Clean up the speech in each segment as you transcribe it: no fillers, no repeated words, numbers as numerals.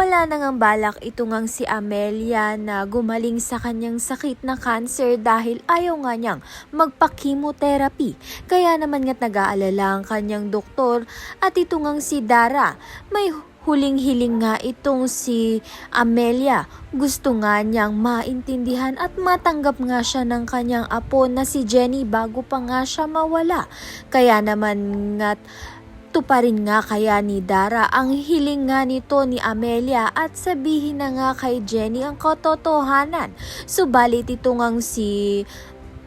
wala na ngang balak ito ngang si Amelia na gumaling sa kanyang sakit na cancer dahil ayaw nga niyang magpa-chemotherapy. Kaya naman nga't nag-aalala ang kanyang doktor at ito ngang si Dara. May huling-hiling nga itong si Amelia. Gusto nga niyang maintindihan at matanggap nga siya ng kanyang apo na si Jenny bago pa nga siya mawala. Kaya naman nga't tuparin nga kaya ni Dara ang hiling nga nito ni Amelia at sabihin na nga kay Jenny ang katotohanan. Subalit ito ngang si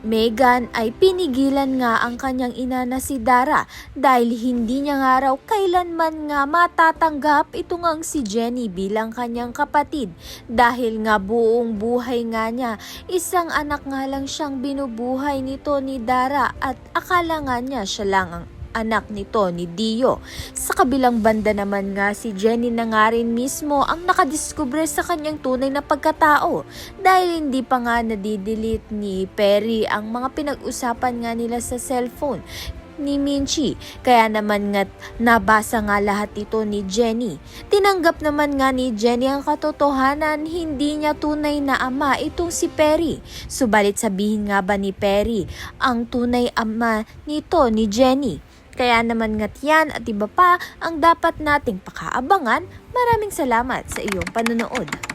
Megan ay pinigilan nga ang kanyang ina na si Dara dahil hindi niya nga raw kailanman nga matatanggap ito ngang si Jenny bilang kanyang kapatid dahil nga buong buhay nga niya isang anak nga lang siyang binubuhay nito ni Dara at akala nga niya siya lang ang anak nito ni Dio. Sa kabilang banda naman nga si Jenny na nga rin mismo ang nakadiskubre sa kanyang tunay na pagkatao dahil hindi pa nga nadidelete ni Perry ang mga pinag-usapan nga nila sa cellphone ni Minchi. Kaya naman nga nabasa nga lahat ito ni Jenny. Tinanggap naman nga ni Jenny ang katotohanan, hindi niya tunay na ama itong si Perry. Subalit sabihin nga ba ni Perry ang tunay ama nito ni Jenny? Kaya naman nga't yan at iba pa ang dapat nating pakaabangan. Maraming salamat sa iyong panonood.